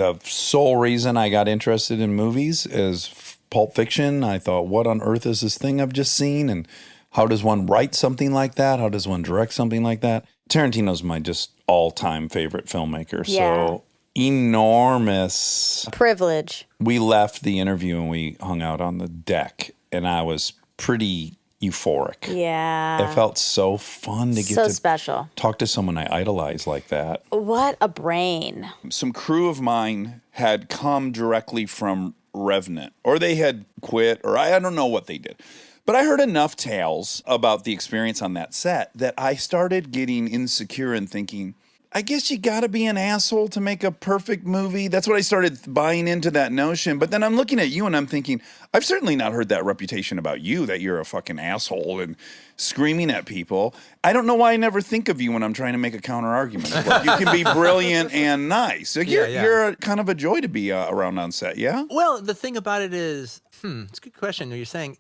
The sole reason I got interested in movies is Pulp Fiction. I thought, what on earth is this thing I've just seen? And how does one write something like that? How does one direct something like that? Tarantino's my just all-time favorite filmmaker. Yeah. So enormous privilege. We left the interview and we hung out on the deck, and I was pretty euphoric. Yeah. It felt so fun to get so to special. talk to someone I idolize like that. What a brain. Some crew of mine had come directly from Revenant, or they had quit, or I don't know what they did. But I heard enough tales about the experience on that set that I started getting insecure and thinking, I guess you got to be an asshole to make a perfect movie. That's what I started buying into, that notion. But then I'm looking at you and I'm thinking, I've certainly not heard that reputation about you, that you're a fucking asshole and screaming at people. I don't know why I never think of you when I'm trying to make a counter argument. Like, you can be brilliant and nice. Like, you're kind of a joy to be around on set, yeah? Well, the thing about it is, it's a good question. You're saying,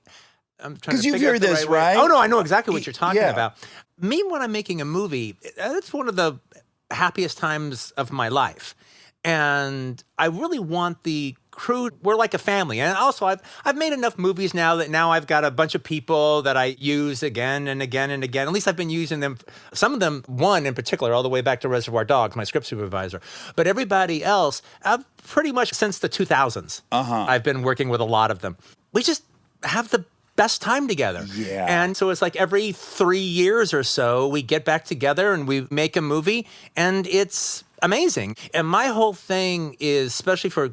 I'm trying to because you figure hear out the this, right? right? Oh, no, I know exactly what you're talking Yeah. about. Me, when I'm making a movie, that's one of the happiest times of my life. And I really want the crew, we're like a family. And also, I've made enough movies now that now I've got a bunch of people that I use again and again and again. At least I've been using them, some of them, one in particular, all the way back to Reservoir Dogs, my script supervisor. But everybody else, I've pretty much since the 2000s, I've been working with a lot of them. We just have the best time together. Yeah. And so it's like every 3 years or so, we get back together and we make a movie, and it's amazing. And my whole thing is, especially for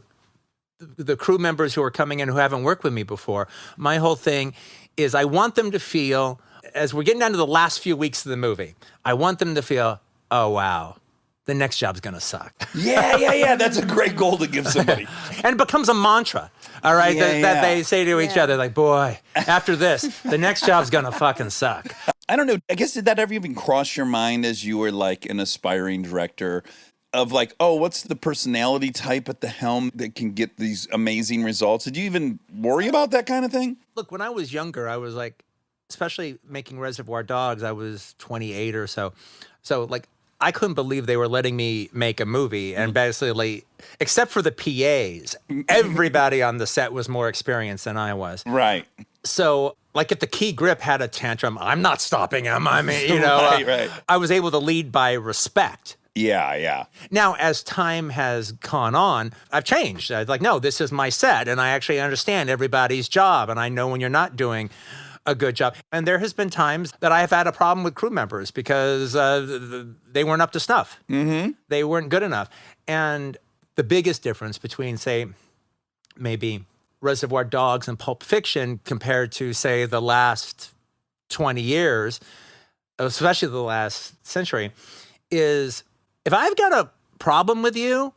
the crew members who are coming in who haven't worked with me before, my whole thing is I want them to feel, as we're getting down to the last few weeks of the movie, I want them to feel, oh, wow, the next job's going to suck. Yeah. That's a great goal to give somebody. And it becomes a mantra, all right, that they say to each Yeah. other, like, boy, after this, the next job's going to fucking suck. I don't know. I guess, did that ever even cross your mind as you were like an aspiring director of like, oh, what's the personality type at the helm that can get these amazing results? Did you even worry about that kind of thing? Look, when I was younger, I was like, especially making Reservoir Dogs, I was 28 or so. So like, I couldn't believe they were letting me make a movie. And basically, except for the PAs, everybody on the set was more experienced than I was. Right. So like if the key grip had a tantrum, I'm not stopping him. I mean, Right. I was able to lead by respect. Yeah. Now, as time has gone on, I've changed. I was like, no, this is my set, and I actually understand everybody's job, and I know when you're not doing a good job. And there has been times that I have had a problem with crew members because they weren't up to snuff. Mm-hmm. They weren't good enough. And the biggest difference between, say, maybe Reservoir Dogs and Pulp Fiction compared to, say, the last 20 years, especially the last century, is if I've got a problem with you,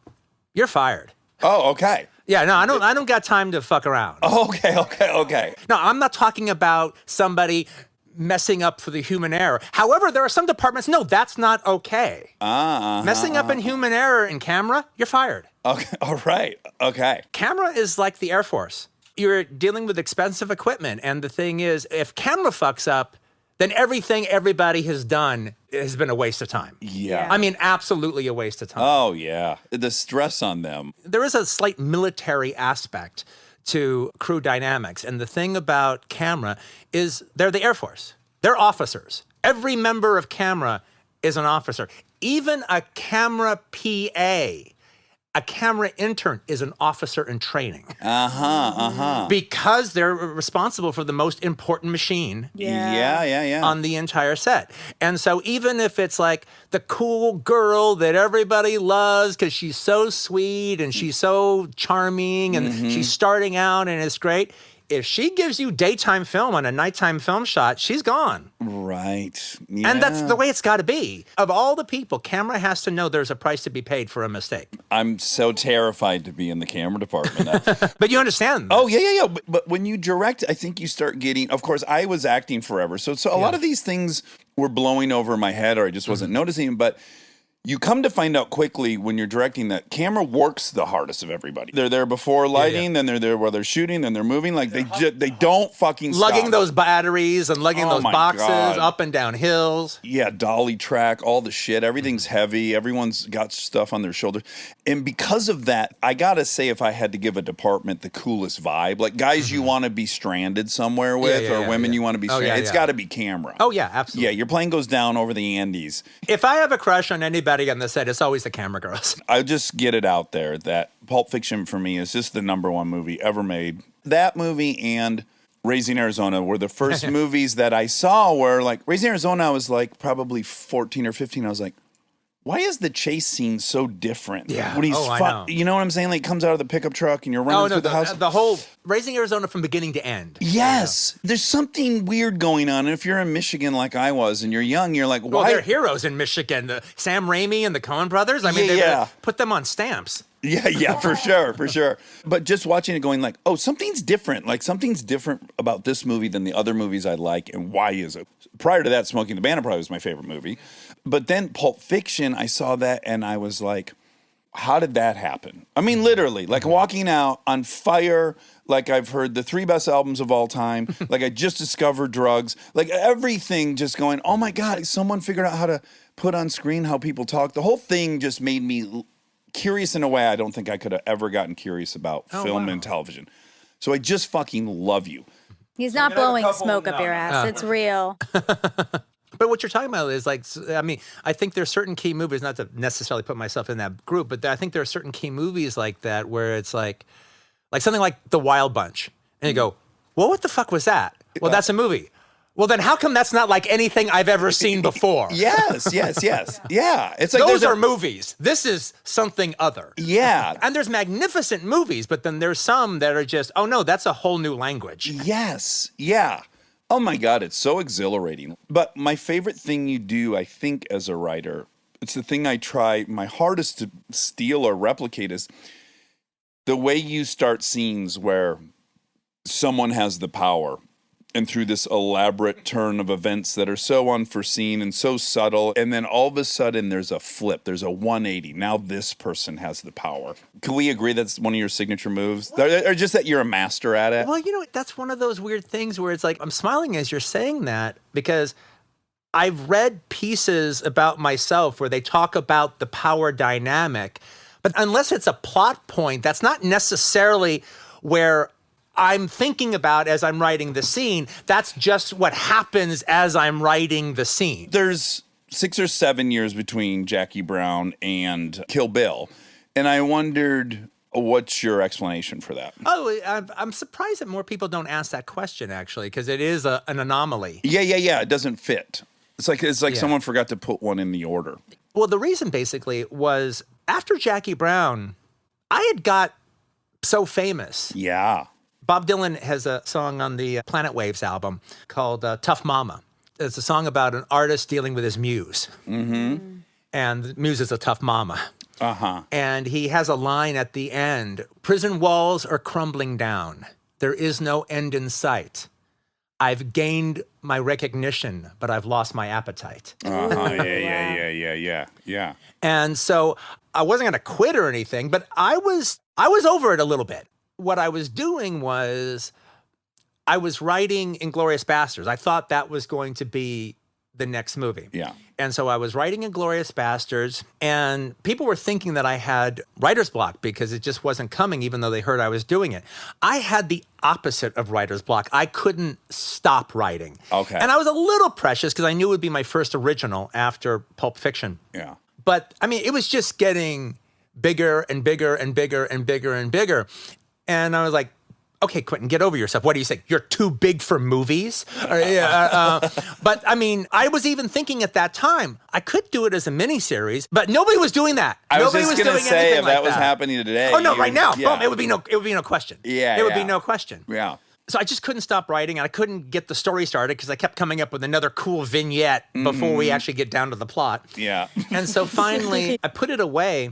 you're fired. Oh, okay. Yeah, no, I don't got time to fuck around. Okay. No, I'm not talking about somebody messing up for the human error. However, there are some departments, no, that's not okay. Messing up in human error in camera, you're fired. Okay. All right. Okay. Camera is like the Air Force. You're dealing with expensive equipment. And the thing is, if camera fucks up, then everything everybody has done has been a waste of time. Yeah. I mean, absolutely a waste of time. Oh, yeah. The stress on them. There is a slight military aspect to crew dynamics. And the thing about camera is they're the Air Force. They're officers. Every member of camera is an officer. Even a camera PA, a camera intern is an officer in training. Because they're responsible for the most important machine Yeah. on the entire set. And so even if it's like the cool girl that everybody loves because she's so sweet and she's so charming and she's starting out and it's great, if she gives you daytime film on a nighttime film shot, she's gone. Right. Yeah. And that's the way it's got to be. Of all the people, camera has to know there's a price to be paid for a mistake. I'm so terrified to be in the camera department. But you understand that. Oh, yeah. But when you direct, I think you start getting, of course, I was acting forever. So a lot of these things were blowing over my head or I just wasn't noticing. But You come to find out quickly when you're directing that camera works the hardest of everybody. They're there before lighting, then they're there while they're shooting, then they're moving. Like they don't fucking stop. Lugging those batteries and lugging those my boxes God. up and down hills. Yeah, dolly track, all the shit. Everything's heavy. Everyone's got stuff on their shoulders. And because of that, I gotta say, if I had to give a department the coolest vibe, like guys you want to be stranded somewhere with, or women you want to be stranded, it's got to be camera. Oh, yeah, absolutely. Yeah, your plane goes down over the Andes. If I have a crush on anybody on the set, it's always the camera girls. I'll just get it out there that Pulp Fiction for me is just the #1 movie ever made. That movie and Raising Arizona were the first movies that I saw where, like, Raising Arizona, I was like probably 14 or 15. I was like, why is the chase scene so different? Yeah. When he's I know. you know what I'm saying? Like, he comes out of the pickup truck and you're running through the house. The whole Raising Arizona from beginning to end. Yes. There's something weird going on. And if you're in Michigan like I was and you're young, you're like, Well, why? they're heroes in Michigan. Sam Raimi and the Coen brothers. I mean, they put them on stamps. Yeah, for sure, for sure. But just watching it going like, oh, something's different. Like, something's different about this movie than the other movies I like, and why is it? Prior to that, Smoking the Bandit probably was my favorite movie. But then Pulp Fiction, I saw that, and I was like, how did that happen? I mean, literally, like walking out on fire, like I've heard the 3 best albums of all time, like I just discovered drugs, like everything just going, oh my God, someone figured out how to put on screen how people talk. The whole thing just made me curious in a way I don't think I could have ever gotten curious about film and television. So I just fucking love you. He's not blowing smoke up your ass. It's real. But what you're talking about is like, I mean, I think there's certain key movies, not to necessarily put myself in that group, but I think there are certain key movies like that where it's like something like The Wild Bunch. And you go, well, what the fuck was that? Well, that's a movie. Well, then how come that's not like anything I've ever seen before? Yes. Yeah. It's like those are movies. This is something other. Yeah. And there's magnificent movies, but then there's some that are just, oh no, that's a whole new language. Yes. Yeah. Oh my God, it's so exhilarating. But my favorite thing you do, I think, as a writer, it's the thing I try my hardest to steal or replicate, is the way you start scenes where someone has the power, and through this elaborate turn of events that are so unforeseen and so subtle, and then all of a sudden there's a flip, there's a 180. Now this person has the power. Can we agree that's one of your signature moves? Or just that you're a master at it? Well, you know, that's one of those weird things where it's like, I'm smiling as you're saying that because I've read pieces about myself where they talk about the power dynamic, but unless it's a plot point, that's not necessarily where I'm thinking about as I'm writing the scene. That's just what happens as I'm writing the scene. There's 6 or 7 years between Jackie Brown and Kill Bill, and I wondered, what's your explanation for that? Oh, I'm surprised that more people don't ask that question, actually, because it is an anomaly. Yeah. It doesn't fit. It's like someone forgot to put one in the order. Well, the reason basically was after Jackie Brown, I had got so famous. Yeah. Bob Dylan has a song on the Planet Waves album called Tough Mama. It's a song about an artist dealing with his muse. Mm-hmm. And the muse is a tough mama. Uh-huh. And he has a line at the end, prison walls are crumbling down. There is no end in sight. I've gained my recognition, but I've lost my appetite. Uh-huh. Yeah. And so I wasn't going to quit or anything, but I was over it a little bit. What I was doing was I was writing Inglourious Basterds. I thought that was going to be the next movie. Yeah. And so I was writing Inglourious Basterds, and people were thinking that I had writer's block because it just wasn't coming, even though they heard I was doing it. I had the opposite of writer's block. I couldn't stop writing. Okay. And I was a little precious because I knew it would be my first original after Pulp Fiction. Yeah. But I mean, it was just getting bigger and bigger and bigger and bigger and bigger. And I was like, okay, Quentin, get over yourself. What do you say? You're too big for movies? But I mean, I was even thinking at that time, I could do it as a miniseries, but nobody was doing that. Nobody was going to say if that was happening today. Oh, no, right now. Boom, it would be no question. Yeah. It would be no question. Yeah. So I just couldn't stop writing, and I couldn't get the story started because I kept coming up with another cool vignette before we actually get down to the plot. Yeah. And so finally, I put it away.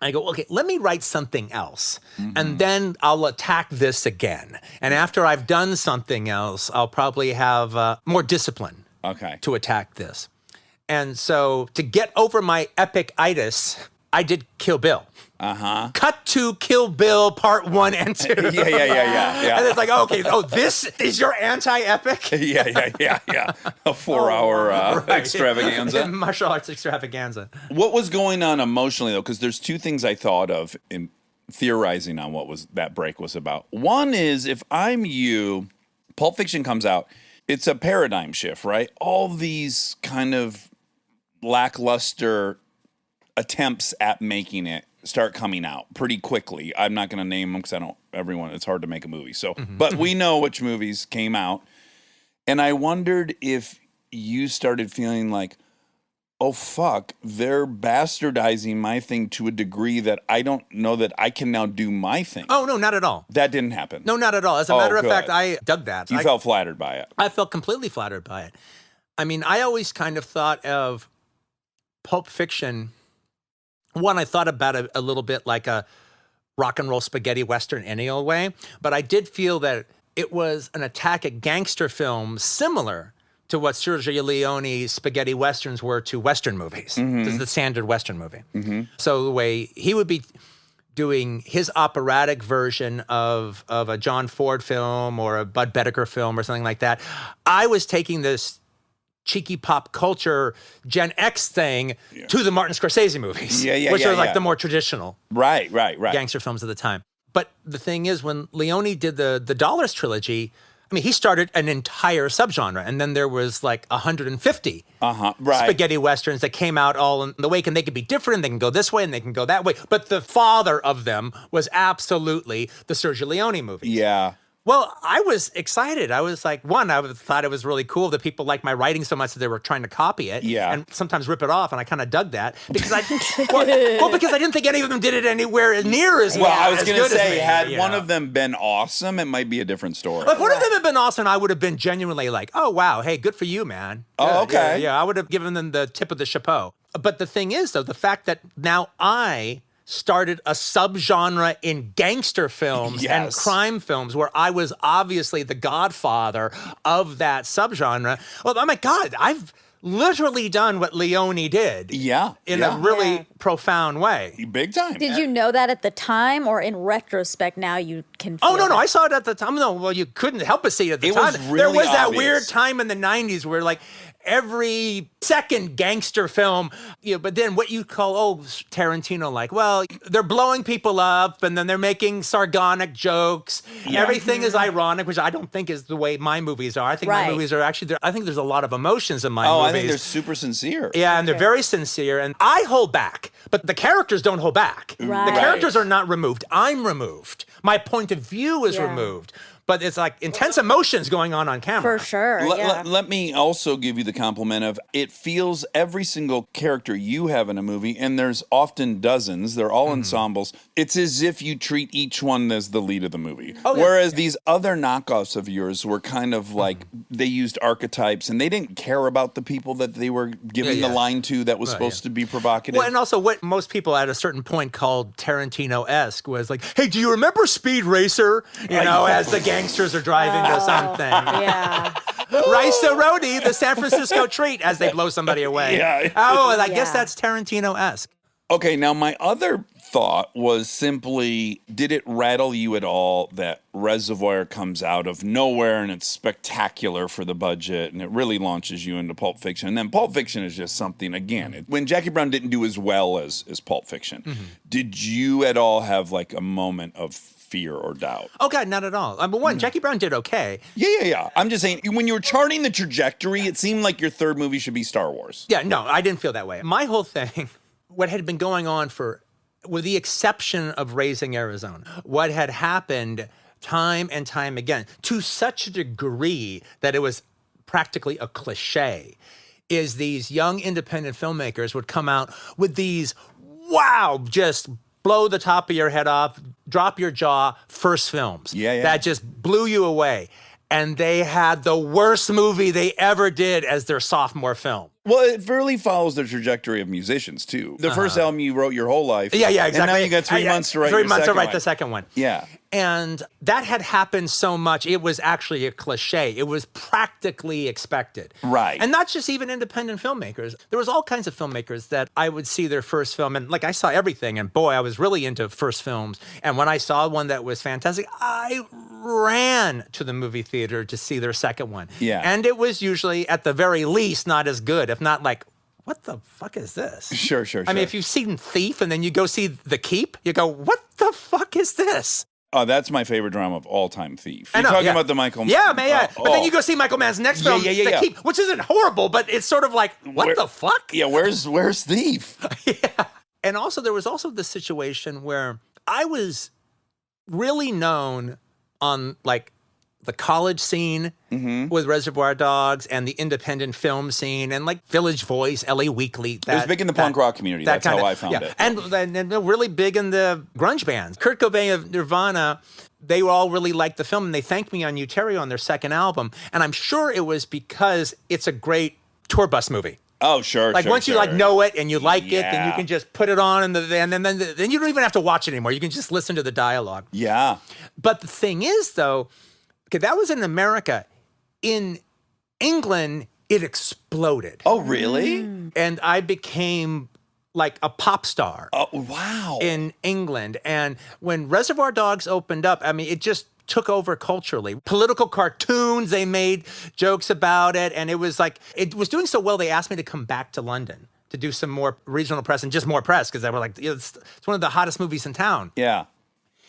I go, okay, let me write something else, and then I'll attack this again. And after I've done something else, I'll probably have more discipline Okay. to attack this. And so to get over my epic-itis, I did Kill Bill. Cut to Kill Bill Part 1 and 2. Yeah. And it's like, okay, this is your anti-epic? Yeah. A 4-hour extravaganza. Martial arts extravaganza. What was going on emotionally, though? Because there's two things I thought of in theorizing on what that break was about. One is, if I'm you, Pulp Fiction comes out, it's a paradigm shift, right? All these kind of lackluster attempts at making it start coming out pretty quickly. I'm not going to name them because it's hard to make a movie. So, but we know which movies came out. And I wondered if you started feeling like, oh, fuck, they're bastardizing my thing to a degree that I don't know that I can now do my thing. Oh, no, not at all. That didn't happen. No, not at all. As a matter of good. fact, I dug that. You felt flattered by it. I felt completely flattered by it. I mean, I always kind of thought of Pulp Fiction. One, I thought about it a little bit like a rock and roll spaghetti western any old way, but I did feel that it was an attack at gangster films similar to what Sergio Leone's spaghetti westerns were to western movies. This is the standard western movie. So the way he would be doing his operatic version of a John Ford film or a Bud Bedecker film or something like that, I was taking this cheeky pop culture Gen X thing to the Martin Scorsese movies, which are like the more traditional right gangster films of the time. But the thing is, when Leone did the Dollars trilogy, I mean, he started an entire subgenre, and then there was like 150 spaghetti westerns that came out all in the wake, and they could be different, they can go this way, and they can go that way. But the father of them was absolutely the Sergio Leone movies. Yeah. Well, I was excited. I was like, one, I thought it was really cool that people liked my writing so much that they were trying to copy it and sometimes rip it off, and I kind of dug that because because I didn't think any of them did it anywhere near as well. I was going to say, had one of them been awesome, it might be a different story. If one of them had been awesome, I would have been genuinely like, oh, wow, hey, good for you, man. Oh, okay. Yeah, I would have given them the tip of the chapeau. But the thing is, though, the fact that now I started a subgenre in gangster films and crime films where I was obviously the godfather of that subgenre. Well, oh my God, I've literally done what Leone did. In a really profound way. Big time. Did you know that at the time, or in retrospect now you can feel no, I saw it at the time. No, well, you couldn't help but see it at the time. There was that weird time in the 90s where like every second gangster film, but then what you call, Tarantino, like, well, they're blowing people up and then they're making sardonic jokes. Everything is ironic, which I don't think is the way my movies are. I think my movies are actually, I think there's a lot of emotions in my movies. I think they're super sincere. Yeah, and they're very sincere. And I hold back, but the characters don't hold back. The characters are not removed. I'm removed. My point of view is removed. But it's like intense emotions going on camera. For sure, Let me also give you the compliment of, it feels every single character you have in a movie, and there's often dozens, they're all ensembles, it's as if you treat each one as the lead of the movie. Whereas these other knockoffs of yours were kind of like, they used archetypes, and they didn't care about the people that they were giving the line to that was supposed to be provocative. Well, and also what most people at a certain point called Tarantino-esque was like, hey, do you remember Speed Racer? As the gangsters are driving to something. Rice to Rody, the San Francisco treat, as they blow somebody away. And I guess that's Tarantino-esque. Okay, now my other thought was simply, did it rattle you at all that Reservoir comes out of nowhere and it's spectacular for the budget and it really launches you into Pulp Fiction? And then Pulp Fiction is just something, again, when Jackie Brown didn't do as well as Pulp Fiction, did you at all have like a moment of fear or doubt? Oh, God, not at all. One, Jackie Brown did okay. Yeah. I'm just saying, when you were charting the trajectory, it seemed like your third movie should be Star Wars. Yeah, no, I didn't feel that way. My whole thing, what had been going on with the exception of Raising Arizona, what had happened time and time again, to such a degree that it was practically a cliche, is these young independent filmmakers would come out with these, just blow the top of your head off, drop your jaw first films that just blew you away. And they had the worst movie they ever did as their sophomore film. Well, it really follows the trajectory of musicians, too. The first album you wrote your whole life. Yeah, exactly. And now you got 3 months to write 3 months to write the second one. Yeah. And that had happened so much, it was actually a cliche. It was practically expected. Right. And not just even independent filmmakers. There was all kinds of filmmakers that I would see their first film, and like I saw everything, and boy, I was really into first films. And when I saw one that was fantastic, I ran to the movie theater to see their second one. Yeah. And it was usually, at the very least, not as good, if not like, what the fuck is this? Sure. I mean, if you've seen Thief and then you go see The Keep, you go, what the fuck is this? Oh, that's my favorite drama of all time, Thief. I You're know, talking yeah. about the Michael... Yeah, man, yeah. But then you go see Michael Mann's next film, Yeah. The Keep, which isn't horrible, but it's sort of like, what the fuck? Yeah, where's Thief? Yeah. And also, there was also this situation where I was really known on, like, the college scene with Reservoir Dogs and the independent film scene and like Village Voice, LA Weekly. It was big in the punk rock community. That's how I found it. And really big in the grunge bands. Kurt Cobain of Nirvana, they all really liked the film and they thanked me on Uterio on their second album. And I'm sure it was because it's a great tour bus movie. Oh, sure. Like once you like know it and you like it, then you Yeah. can just put it on and then you don't even have to watch it anymore. You can just listen to the dialogue. Yeah. But the thing is, though, okay, that was in America. In England, it exploded. Oh, really? And I became like a pop star Oh, wow. in England. And when Reservoir Dogs opened up, I mean, it just took over culturally. Political cartoons, they made jokes about it. And it was like, it was doing so well, they asked me to come back to London to do some more regional press and just more press because they were like, it's one of the hottest movies in town. Yeah.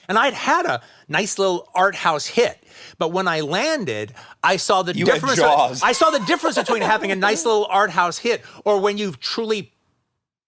And I'd had a nice little art house hit, but when I landed, I saw the You had difference. Jaws. I saw the difference between having a nice little art house hit or when you've truly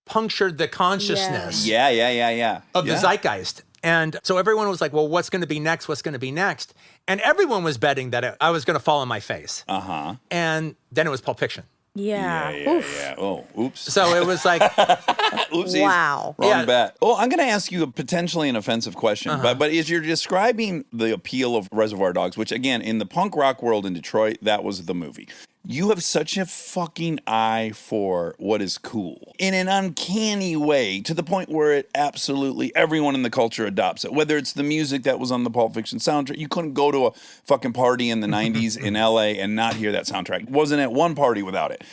punctured the consciousness Yeah. of the zeitgeist. And so everyone was like, well, what's going to be next? What's going to be next? And everyone was betting that I was going to fall on my face. Uh-huh. And then it was Pulp Fiction. Yeah. Yeah. Oh, oops. So it was like, Oopsies. Wow. Wrong Yeah. bet. Oh, I'm going to ask you a potentially an offensive question, but as you're describing the appeal of Reservoir Dogs, which again, in the punk rock world in Detroit, that was the movie. You have such a fucking eye for what is cool in an uncanny way to the point where it absolutely everyone in the culture adopts it. Whether it's the music that was on the Pulp Fiction soundtrack, you couldn't go to a fucking party in the 90s in LA and not hear that soundtrack. Wasn't at one party without it.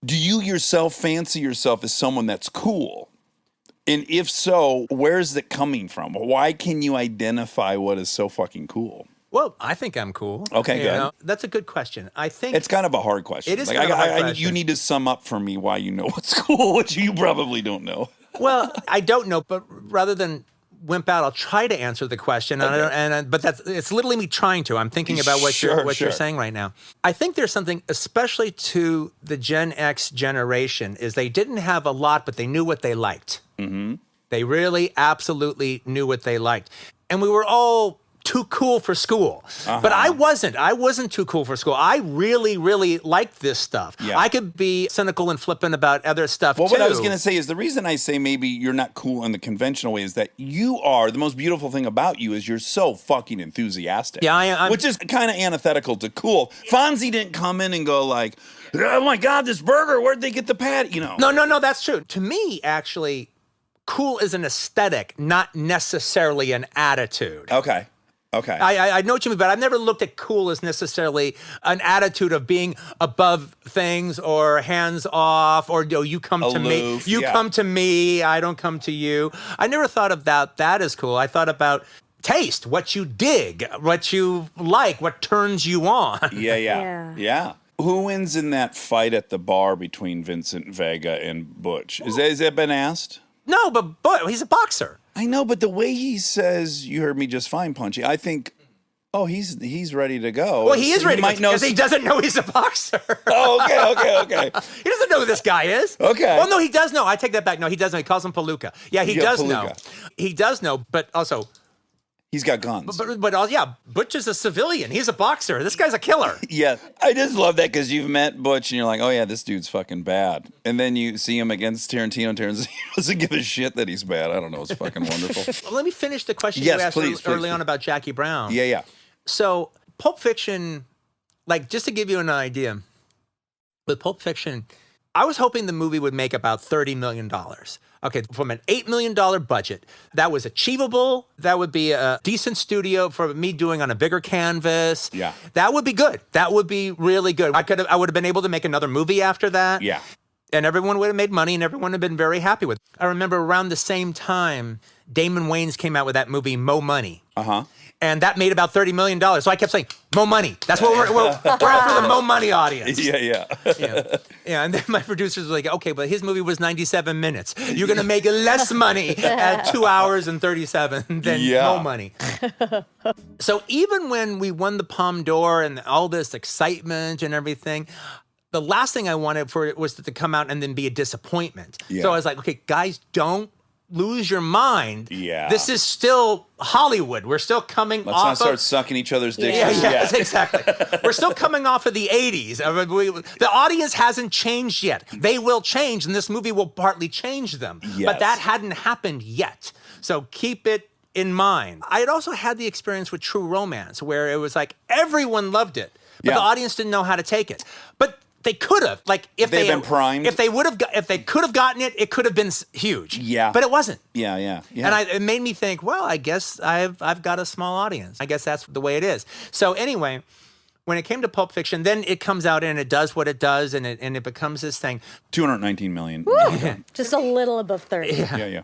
Do you yourself fancy yourself as someone that's cool? And if so, where's it coming from? Why can you identify what is so fucking cool? well, I think I'm cool. Okay, You good. know? That's a good question. I think It's kind of a hard question. It is kind of a hard question. You need to sum up for me why you know what's cool, which you probably don't know. Well, I don't know, but rather than wimp out, I'll try to answer the question. But it's literally me trying to. I'm thinking about what Sure. you're saying right now. I think there's something, especially to the Gen X generation, is they didn't have a lot, but they knew what they liked. Mm-hmm. They really, absolutely knew what they liked, and we were all too cool for school. But I wasn't. I wasn't too cool for school. I really, really liked this stuff. Yeah. I could be cynical and flippant about other stuff Well, too. what I was going to say is the reason I say maybe you're not cool in the conventional way is that you are, the most beautiful thing about you is you're so fucking enthusiastic. Yeah, I'm- which is kind of antithetical to cool. Fonzie didn't come in and go like, oh my God, this burger, where'd they get the patty? You know. No, that's true. To me, actually, cool is an aesthetic, not necessarily an attitude. Okay. I know what you mean, but I've never looked at cool as necessarily an attitude of being above things or hands off or you come to me. Aloof, You yeah. come to me, I don't come to you. I never thought about that as cool. I thought about taste, what you dig, what you like, what turns you on. Yeah. Who wins in that fight at the bar between Vincent Vega and Butch? Has that been asked? No, but he's a boxer. I know, but the way he says, "You heard me just fine, Punchy," I think, oh, he's ready to go. Well, he is ready might know. because he doesn't know he's a boxer. Oh, okay. He doesn't know who this guy is. Okay. Well, no, he does know. I take that back. No, he does know. He calls him Palooka. Yeah, he does know. Palooka. He does know, but also, He's got guns. but Butch is a civilian. He's a boxer. This guy's a killer. Yeah, I just love that because you've met Butch and you're like, oh yeah, this dude's fucking bad. And then you see him against Tarantino and Tarantino doesn't give a shit that he's bad. I don't know. It's fucking wonderful. Well, let me finish the question Yes, you asked please, early please. on about Jackie Brown. Yeah. So, Pulp Fiction, like, just to give you an idea, with Pulp Fiction, I was hoping the movie would make about $30 million. Okay, from an $8 million budget, that was achievable. That would be a decent studio for me doing on a bigger canvas. Yeah. That would be good. That would be really good. I would have been able to make another movie after that. Yeah. And everyone would have made money and everyone would have been very happy with it. I remember around the same time, Damon Wayans came out with that movie, Mo Money. Uh-huh. And that made about $30 million. So I kept saying, Mo Money. That's what we're after the Mo Money audience. Yeah. Yeah, and then my producers were like, okay, but his movie was 97 minutes. You're going to make less money at 2 hours and 37 than Mo Money. So even when we won the Palme d'Or and all this excitement and everything, the last thing I wanted for it was to come out and then be a disappointment. Yeah. So I was like, okay, guys, don't lose your mind. Yeah. This is still Hollywood. We're still coming Let's off not start sucking each other's dicks. Yes, exactly. We're still coming off of the 80s. The audience hasn't changed yet. They will change, and this movie will partly change them. Yes. But that hadn't happened yet. So keep it in mind. I had also had the experience with True Romance, where it was like everyone loved it, but the audience didn't know how to take it. But they could have, like, if they've been primed. If they could have gotten it, it could have been huge. Yeah, but it wasn't. Yeah. And it made me think, well, I guess I've got a small audience. I guess that's the way it is. So anyway, when it came to Pulp Fiction, then it comes out and it does what it does, and it becomes this thing. 219 million. Woo! Just a little above 30. Yeah.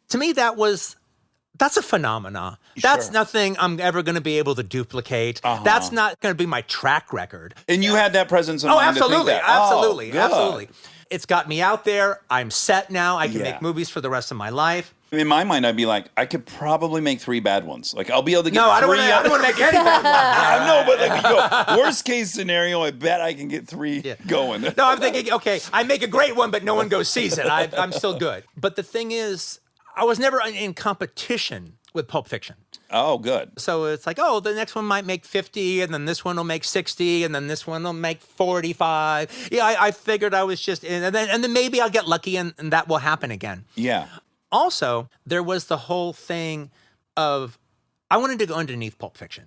To me, that's a phenomena. That's nothing I'm ever going to be able to duplicate. That's not going to be my track record. And you had that presence of mind to think that. Absolutely. It's got me out there. I'm set now. I can make movies for the rest of my life. In my mind, I'd be like, I could probably make 3 bad ones. Like, I'll be able to get 3. I don't want to make any bad ones. I know, but like, worst case scenario, I bet I can get 3 going. No, I'm thinking, okay, I make a great one, but no one goes sees it. I'm still good. But the thing is, I was never in competition with Pulp Fiction. Oh, good. So it's like, oh, the next one might make 50, and then this one will make 60, and then this one will make 45. Yeah, I figured I was just in, and then maybe I'll get lucky, and that will happen again. Yeah. Also, there was the whole thing of, I wanted to go underneath Pulp Fiction.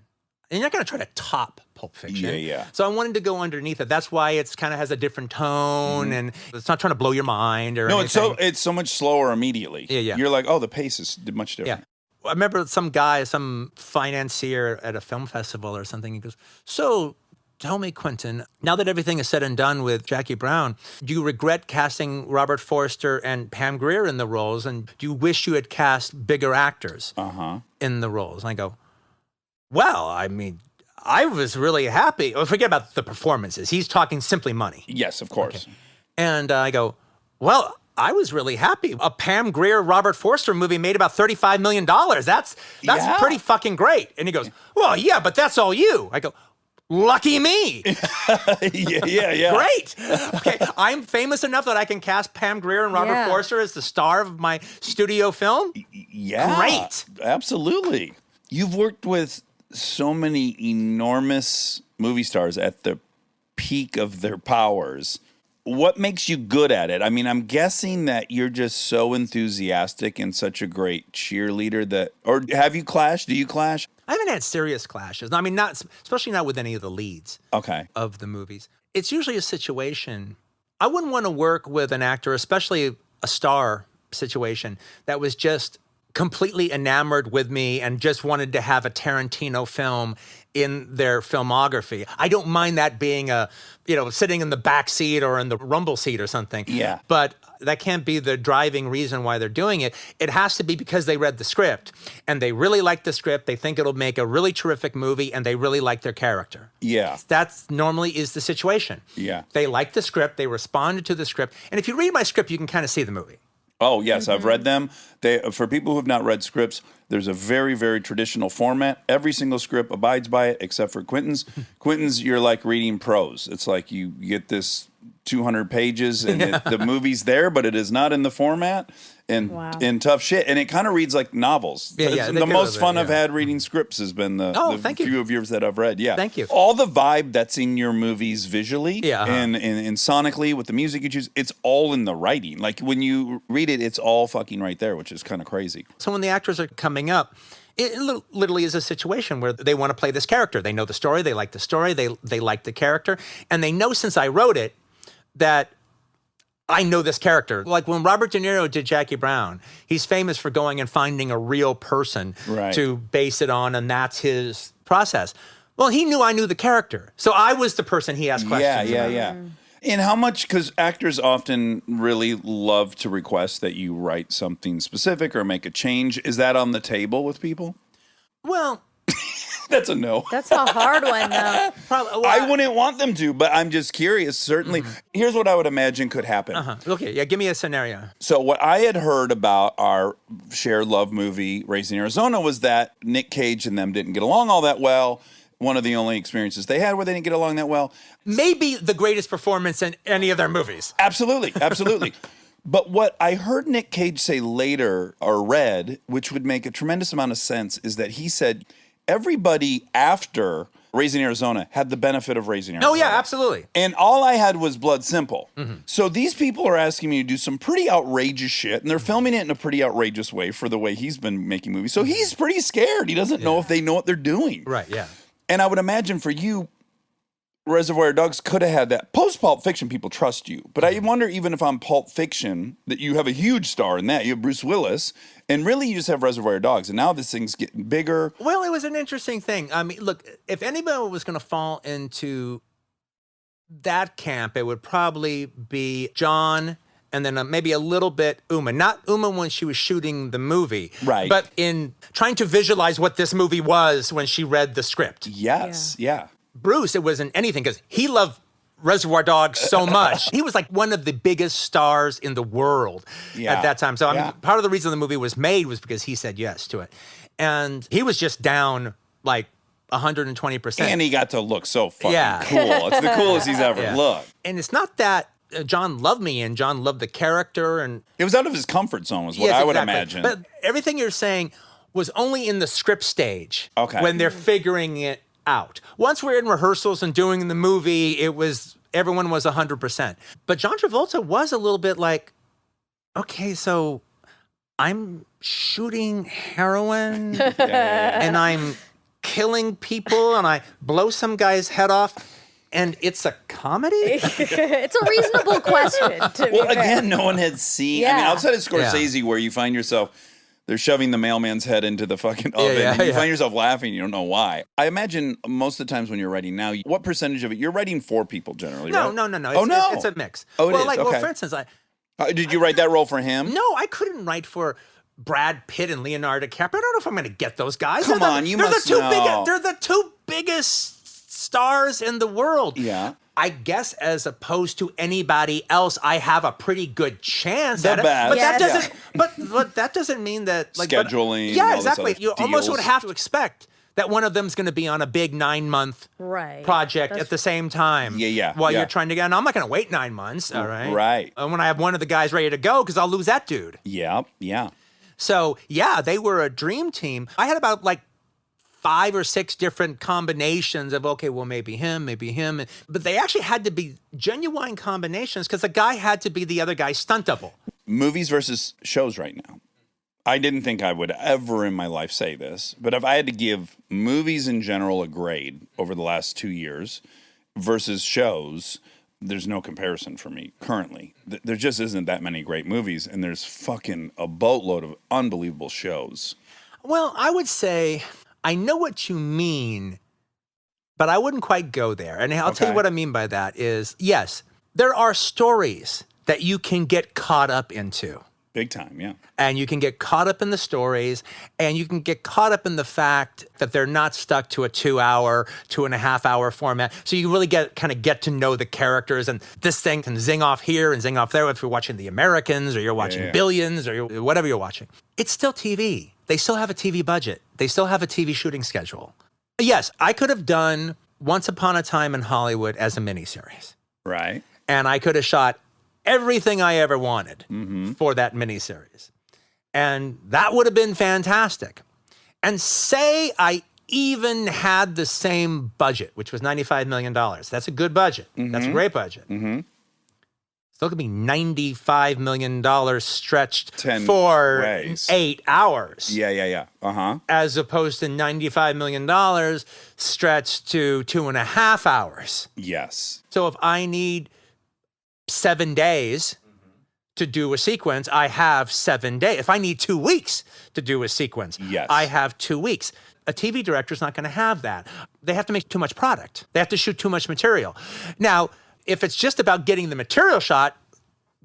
And you're not going to try to top Pulp Fiction. Yeah. So I wanted to go underneath it. That's why it's kind of has a different tone, and it's not trying to blow your mind or anything. It's so much slower immediately. Yeah. You're like, oh, the pace is much different. Yeah. I remember some financier at a film festival or something, he goes, so tell me, Quentin, now that everything is said and done with Jackie Brown, do you regret casting Robert Forster and Pam Grier in the roles? And do you wish you had cast bigger actors in the roles? And I go, well, I mean, I was really happy. Oh, forget about the performances. He's talking simply money. Yes, of course. Okay. And I go, well, I was really happy. A Pam Grier, Robert Forster movie made about $35 million. That's pretty fucking great. And he goes, well, yeah, but that's all you. I go, lucky me. Yeah. Great. Okay, I'm famous enough that I can cast Pam Grier and Robert Forster as the star of my studio film? Yeah. Great. Absolutely. You've worked with so many enormous movie stars at the peak of their powers. What makes you good at it? I mean, I'm guessing that you're just so enthusiastic and such a great cheerleader or have you clashed? Do you clash? I haven't had serious clashes. I mean, especially not with any of the leads of the movies. It's usually a situation. I wouldn't want to work with an actor, especially a star situation, that was just completely enamored with me and just wanted to have a Tarantino film in their filmography. I don't mind that being sitting in the back seat or in the rumble seat or something. Yeah. But that can't be the driving reason why they're doing it. It has to be because they read the script and they really like the script. They think it'll make a really terrific movie and they really like their character. Yeah. That's normally is the situation. Yeah. They like the script. They responded to the script. And if you read my script, you can kind of see the movie. Oh, yes, I've read them. For people who have not read scripts, there's a very, very traditional format. Every single script abides by it except for Quentin's. Quentin's, you're like reading prose. It's like you get this 200 pages and the movie's there, but it is not in the format and tough shit. And it kind of reads like novels. Yeah, the most fun I've had reading scripts has been the few of yours that I've read. Yeah. Thank you. All the vibe that's in your movies visually and sonically with the music you choose, it's all in the writing. Like when you read it, it's all fucking right there, which is kind of crazy. So when the actors are coming up, it literally is a situation where they want to play this character. They know the story. They like the story. They like the character. And they know since I wrote it that I know this character. Like when Robert De Niro did Jackie Brown, he's famous for going and finding a real person to base it on, and that's his process. Well, he knew I knew the character. So I was the person he asked questions about. Yeah. And how much, because actors often really love to request that you write something specific or make a change. Is that on the table with people? Well, that's a no. That's a hard one, though. I wouldn't want them to, but I'm just curious. Certainly, here's what I would imagine could happen. Okay, yeah, give me a scenario. So what I had heard about our shared love movie, Raising Arizona, was that Nick Cage and them didn't get along all that well. One of the only experiences they had where they didn't get along that well. Maybe the greatest performance in any of their movies. Absolutely. But what I heard Nick Cage say later, or read, which would make a tremendous amount of sense, is that he said everybody after Raising Arizona had the benefit of Raising Arizona. Oh, yeah, absolutely. And all I had was Blood Simple. So these people are asking me to do some pretty outrageous shit, and they're filming it in a pretty outrageous way for the way he's been making movies. So he's pretty scared. He doesn't know if they know what they're doing. Right, yeah. And I would imagine for you, Reservoir Dogs could have had that. Post Pulp Fiction, people trust you. But I wonder, even if on Pulp Fiction, that you have a huge star in that. You have Bruce Willis, and really you just have Reservoir Dogs. And now this thing's getting bigger. Well, it was an interesting thing. I mean, look, if anybody was going to fall into that camp, it would probably be John and then maybe a little bit Uma. Not Uma when she was shooting the movie. Right. But in trying to visualize what this movie was when she read the script. Yes, yeah. Bruce, it wasn't anything because he loved Reservoir Dogs so much. He was like one of the biggest stars in the world at that time. So I mean, part of the reason the movie was made was because he said yes to it. And he was just down like 120%. And he got to look so fucking cool. It's the coolest he's ever looked. And it's not that John loved me and John loved the character. And it was out of his comfort zone was what I would imagine. But everything you're saying was only in the script stage when they're figuring it out. Once we're in rehearsals and doing the movie, everyone was 100%. But John Travolta was a little bit like, okay, so I'm shooting heroin and I'm killing people and I blow some guy's head off and it's a comedy? It's a reasonable question. Well, again, no one had seen, I mean, outside of Scorsese where you find yourself, they're shoving the mailman's head into the fucking oven. And you find yourself laughing. You don't know why. I imagine most of the times when you're writing now, what percentage of it, you're writing for people generally, right? No. It's a mix. Oh, it is? Well, for instance, did you write that role for him? No, I couldn't write for Brad Pitt and Leonardo DiCaprio. I don't know if I'm going to get those guys. Come on, you must know. They're the two biggest stars in the world. Yeah. I guess as opposed to anybody else, I have a pretty good chance at it. But that doesn't. But that doesn't mean that like scheduling. Yeah, exactly. You deals. Almost would have to expect that one of them's going to be on a big 9-month project at the same time. While you're trying to get. And I'm not going to wait 9 months. All right. Right. And when I have one of the guys ready to go, because I'll lose that dude. Yeah. So they were a dream team. I had about like 5 or 6 different combinations of, okay, well, maybe him. But they actually had to be genuine combinations because the guy had to be the other guy's stunt double. Movies versus shows right now. I didn't think I would ever in my life say this, but if I had to give movies in general a grade over the last 2 years versus shows, there's no comparison for me currently. There just isn't that many great movies, and there's fucking a boatload of unbelievable shows. Well, I would say I know what you mean, but I wouldn't quite go there. And I'll tell you what I mean by that is, yes, there are stories that you can get caught up into. Big time, yeah. And you can get caught up in the stories, and you can get caught up in the fact that they're not stuck to a 2-hour, 2.5-hour format. So you really get to know the characters, and this thing can zing off here and zing off there if you're watching The Americans or you're watching Billions or whatever you're watching. It's still TV. They still have a TV budget. They still have a TV shooting schedule. Yes, I could have done Once Upon a Time in Hollywood as a miniseries. Right. And I could have shot everything I ever wanted for that miniseries. And that would have been fantastic. And say I even had the same budget, which was $95 million. That's a good budget. That's a great budget. Still could be $95 million stretched for 8 hours. Yeah. As opposed to $95 million stretched to 2.5 hours. Yes. So if I need 7 days to do a sequence, I have 7 days. If I need 2 weeks to do a sequence, Yes. I have 2 weeks. A TV director's not going to have that. They have to make too much product. They have to shoot too much material. Now, if it's just about getting the material shot,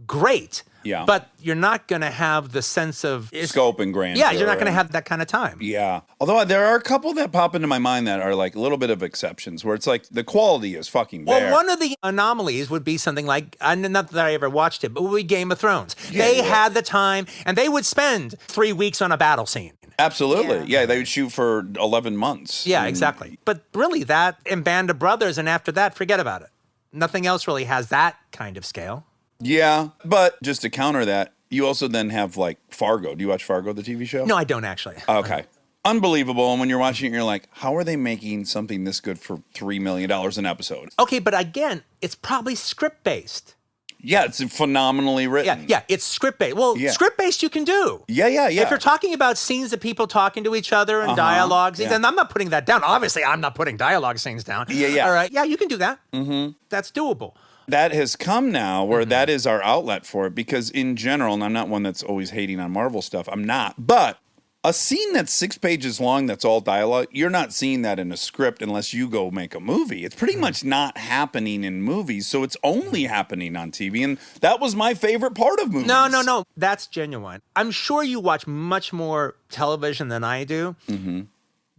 great. Yeah. But you're not going to have the sense of Scope and grandeur. Yeah, you're not going to have that kind of time. Yeah. Although there are a couple that pop into my mind that are like a little bit of exceptions where it's like the quality is fucking there. Well, one of the anomalies would be something like, not that I ever watched it, but would be Game of Thrones. Yeah, They yeah. had the time, and they would spend 3 weeks on a battle scene. Absolutely. Yeah, they would shoot for 11 months. Yeah, exactly. But really, that and Band of Brothers, and after that, forget about it. Nothing else really has that kind of scale. Yeah, but just to counter that, you also then have like Fargo. Do you watch Fargo, the TV show? No, I don't actually. Okay. Unbelievable. And when you're watching it, you're like, how are they making something this good for $3 million an episode? Okay, but again, it's probably script-based. Yeah, it's phenomenally written. Yeah, it's script-based. Well, Yeah. script-based you can do. Yeah. If you're talking about scenes of people talking to each other and dialogues, yeah. then I'm not putting that down. Obviously, I'm not putting dialogue scenes down. Yeah. All right, yeah, you can do that. Mm-hmm. That's doable. That has come now where that is our outlet for it because in general, and I'm not one that's always hating on Marvel stuff, I'm not, but a scene that's 6 pages long that's all dialogue, you're not seeing that in a script unless you go make a movie. It's pretty much not happening in movies, so it's only happening on TV, and that was my favorite part of movies. No. That's genuine. I'm sure you watch much more television than I do. Mm-hmm.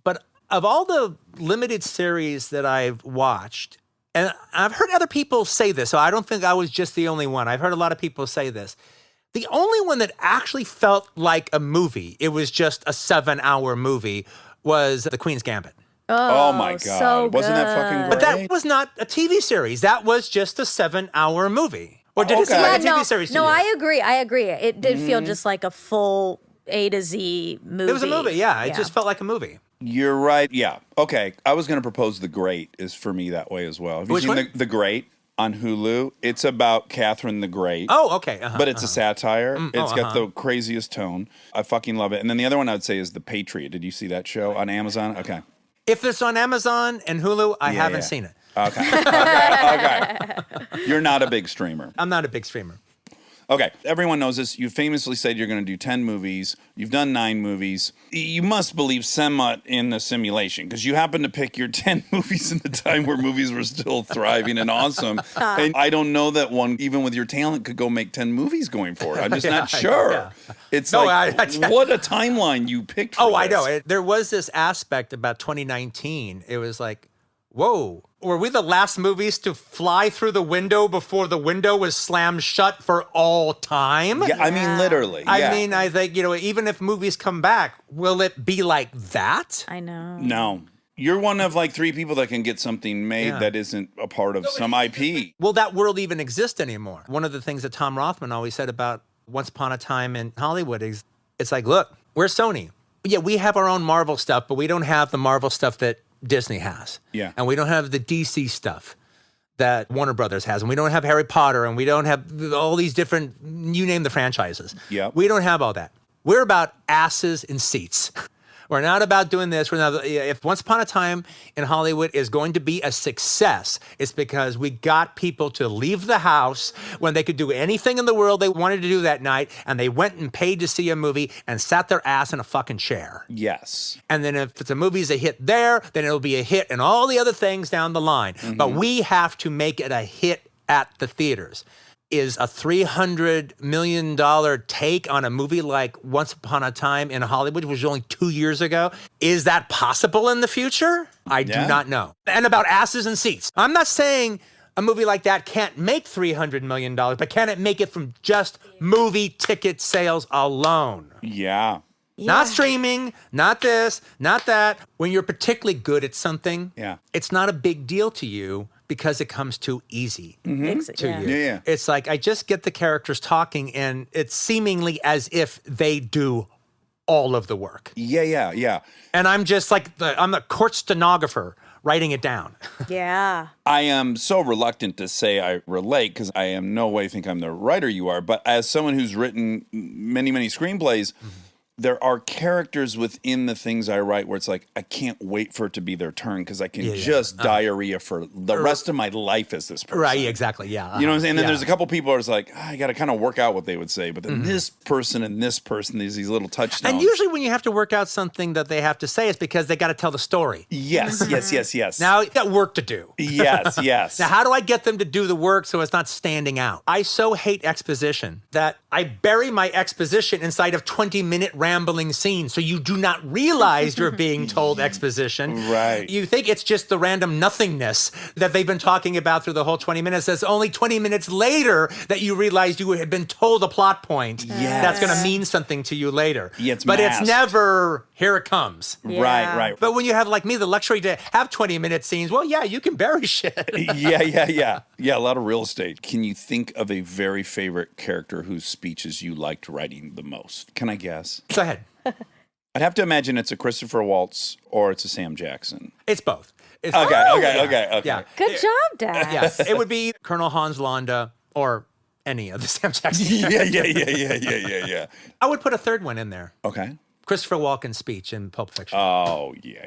But of all the limited series that I've watched, and I've heard other people say this, so I don't think I was just the only one. I've heard a lot of people say this. The only one that actually felt like a movie, it was just a 7-hour movie, was The Queen's Gambit. Oh my God. so Wasn't that fucking good. great? But that was not a TV series. That was just a 7-hour movie. Or did it seem Okay. like a TV series to No, you? I agree. It did feel just like a full A to Z movie. It was a movie, yeah. It just felt like a movie. You're right. Yeah. Okay. I was going to propose The Great is for me that way as well. Have you Which seen one? The Great on Hulu? It's about Catherine the Great. Oh, okay. But it's a satire. It's got the craziest tone. I fucking love it. And then the other one I would say is The Patriot. Did you see that show on Amazon? Okay. If it's on Amazon and Hulu, I haven't yeah. seen it. Okay. You're not a big streamer. I'm not a big streamer. Okay. Everyone knows this. You famously said you're going to do 10 movies. You've done 9 movies. You must believe somewhat in the simulation because you happen to pick your 10 movies in the time where movies were still thriving and awesome. And I don't know that one, even with your talent, could go make 10 movies going forward. I'm just not sure. Yeah. It's No, like, I- what a timeline you picked for I this. know. There was this aspect about 2019. It was like, whoa, were we the last movies to fly through the window before the window was slammed shut for all time? Yeah, I mean, literally. I yeah. mean, I think, even if movies come back, will it be like that? I know. No. You're one of like 3 people that can get something made Yeah. that isn't a part of some IP. Will that world even exist anymore? One of the things that Tom Rothman always said about Once Upon a Time in Hollywood is, it's like, look, we're Sony. Yeah, we have our own Marvel stuff, but we don't have the Marvel stuff that Disney has. Yeah. And we don't have the DC stuff that Warner Brothers has. And we don't have Harry Potter, and we don't have all these different, you name the franchises. Yep. We don't have all that. We're about asses in seats. We're not about doing this. We're not. If Once Upon a Time in Hollywood is going to be a success, it's because we got people to leave the house when they could do anything in the world they wanted to do that night, and they went and paid to see a movie and sat their ass in a fucking chair. Yes. And then if it's a movie's a hit there, then it'll be a hit in all the other things down the line. But we have to make it a hit at the theaters. Is a $300 million take on a movie like Once Upon a Time in Hollywood, which was only 2 years ago, is that possible in the future? I do not know. And about asses and seats. I'm not saying a movie like that can't make $300 million, but can it make it from just movie ticket sales alone? Yeah. Not streaming, not this, not that. When you're particularly good at something, Yeah. it's not a big deal to you because it comes too easy to you. Yeah. It's like, I just get the characters talking, and it's seemingly as if they do all of the work. Yeah. And I'm just like, I'm the court stenographer writing it down. Yeah. I am so reluctant to say I relate because I am no way think I'm the writer you are. But as someone who's written many, many screenplays, there are characters within the things I write where it's like, I can't wait for it to be their turn because I can just diarrhea for the rest of my life as this person. Right, exactly, yeah. You know what I'm saying? And then there's a couple people who's like, I got to kind of work out what they would say. But then this person and this person, these little touchdowns. And usually when you have to work out something that they have to say, it's because they got to tell the story. Yes. Now, you got work to do. Yes. Now, how do I get them to do the work so it's not standing out? I so hate exposition that I bury my exposition inside of 20-minute rambling scenes so you do not realize you're being told exposition. Right. You think it's just the random nothingness that they've been talking about through the whole 20 minutes. It's only 20 minutes later that you realize you had been told a plot point that's going to mean something to you later. Yeah, it's but masked. it's never, here it comes. Yeah. Right. But when you have, like me, the luxury to have 20-minute scenes, well, yeah, you can bury shit. Yeah, a lot of real estate. Can you think of a very favorite character whose speeches you liked writing the most? Can I guess? Go ahead. I'd have to imagine it's a Christopher Waltz or it's a Sam Jackson. It's both. It's Okay. Yeah. Good job, Dad. Yes. It would be Colonel Hans Landa or any of the Sam Jackson. Yeah. I would put a third one in there. Okay. Christopher Walken's speech in Pulp Fiction. Oh, yeah.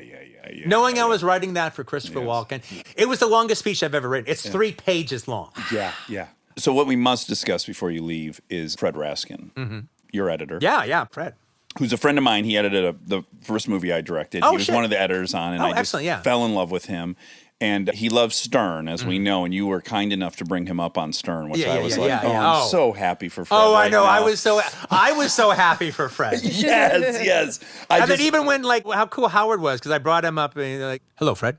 Knowing I was writing that for Christopher Walken, it was the longest speech I've ever written. It's 3 pages long. Yeah. So what we must discuss before you leave is Fred Raskin, your editor. Yeah, Fred. Who's a friend of mine. He edited the first movie I directed. Oh, he was one of the editors on, and I just excellent, yeah. fell in love with him. And he loves Stern, as we know, and you were kind enough to bring him up on Stern, which I was I'm so happy for Fred. Oh, right I know. now. I was so happy for Fred. Yes. And then even when, like, how cool Howard was, because I brought him up and he's like, hello, Fred.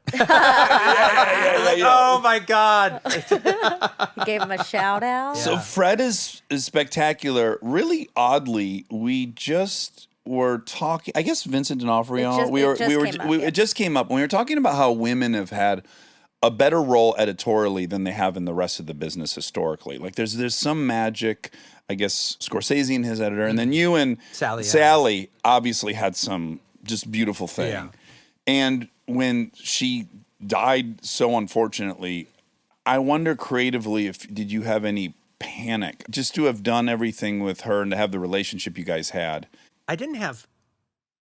Oh, my God. You gave him a shout out. So Fred is spectacular. Really oddly, we just were talking. I guess Vincent D'Onofrio. It just came up when we were talking about how women have had a better role editorially than they have in the rest of the business historically. Like there's some magic. I guess Scorsese and his editor, and then you and Sally obviously had some just beautiful thing. Yeah. And when she died so unfortunately, I wonder creatively did you have any panic just to have done everything with her and to have the relationship you guys had? I didn't have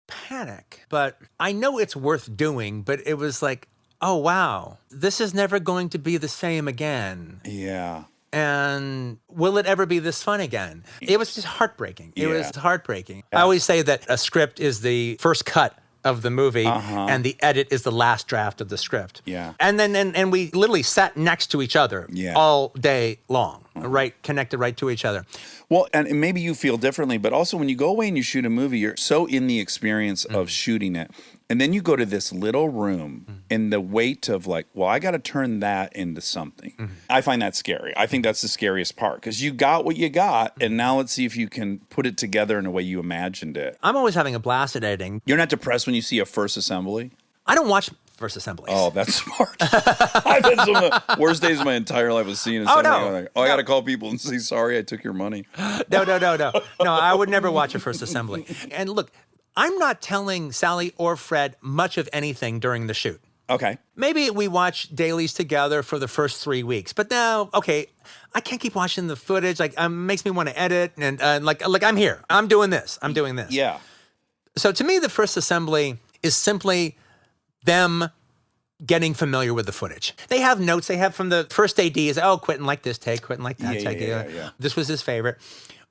panic, but I know it's worth doing, but it was like, oh, wow, this is never going to be the same again. Yeah. And will it ever be this fun again? It was just heartbreaking. It was heartbreaking. Yeah. I always say that a script is the first cut of the movie, and the edit is the last draft of the script. Yeah. And then and we literally sat next to each other all day long, right, connected right to each other. Well, and maybe you feel differently, but also when you go away and you shoot a movie, you're so in the experience of shooting it. And then you go to this little room and the weight of like, well, I got to turn that into something. I find that scary. I think that's the scariest part because you got what you got. And now let's see if you can put it together in a way you imagined it. I'm always having a blast at editing. You're not depressed when you see a first assembly? I don't watch first assemblies. Oh, that's smart. I've had some of the worst days of my entire life of seeing assembly. no. I'm like, I got to call people and say, sorry, I took your money. No. No, I would never watch a first assembly. And look, I'm not telling Sally or Fred much of anything during the shoot. Okay. Maybe we watch dailies together for the first 3 weeks, but now, okay, I can't keep watching the footage. Like, it makes me want to edit, and like I'm here. I'm doing this. I'm doing this. Yeah. So to me, the first assembly is simply them getting familiar with the footage. They have notes they have from the first AD is, Quentin liked this take, Quentin liked that take. Yeah. This was his favorite.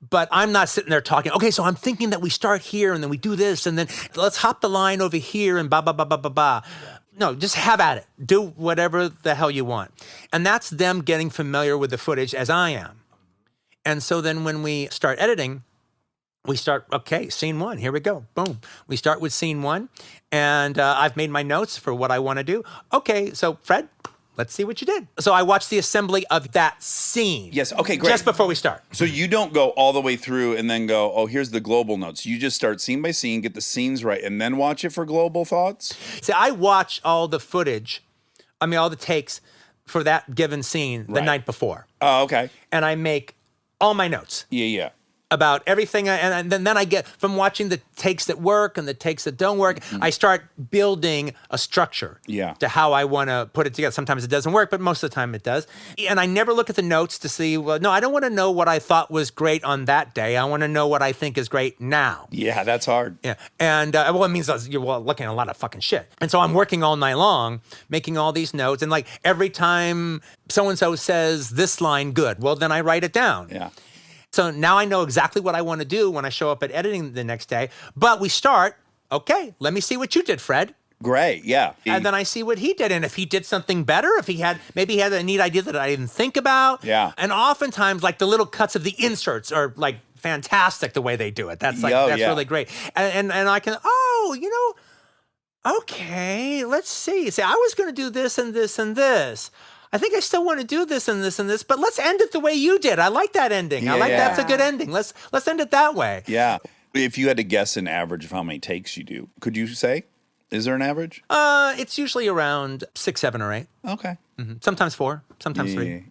But I'm not sitting there talking, okay, so I'm thinking that we start here and then we do this and then let's hop the line over here and ba. No, just have at it. Do whatever the hell you want. And that's them getting familiar with the footage as I am. And so then when we start editing, we start, okay, scene 1, here we go, boom. We start with scene 1, and I've made my notes for what I want to do. Okay, so Fred, let's see what you did. So I watched the assembly of that scene. Yes, okay, great. Just before we start. So you don't go all the way through and then go, oh, here's the global notes. You just start scene by scene, get the scenes right, and then watch it for global thoughts? See, I watch all the footage, all the takes for that given scene the night before. Oh, okay. And I make all my notes. Yeah. about everything. And then I get, from watching the takes that work and the takes that don't work, I start building a structure to how I want to put it together. Sometimes it doesn't work, but most of the time it does. And I never look at the notes to see, well, no, I don't want to know what I thought was great on that day. I want to know what I think is great now. Yeah, that's hard. Yeah. And well, it means you're looking at a lot of fucking shit. And so I'm working all night long, making all these notes. And like every time so-and-so says this line good, well, then I write it down. Yeah. So now I know exactly what I want to do when I show up at editing the next day. But we start, okay, let me see what you did, Fred. Great, yeah. And then I see what he did. And if he did something better, if maybe he had a neat idea that I didn't think about. Yeah. And oftentimes, like the little cuts of the inserts are like fantastic the way they do it. That's really great. And I can, okay, let's see. Say, I was going to do this and this and this. I think I still want to do this and this and this, but let's end it the way you did. I like that ending. That's a good ending. Let's end it that way. Yeah. If you had to guess an average of how many takes you do, could you say? Is there an average? It's usually around 6, 7, or 8. Okay. Sometimes 4, sometimes 3.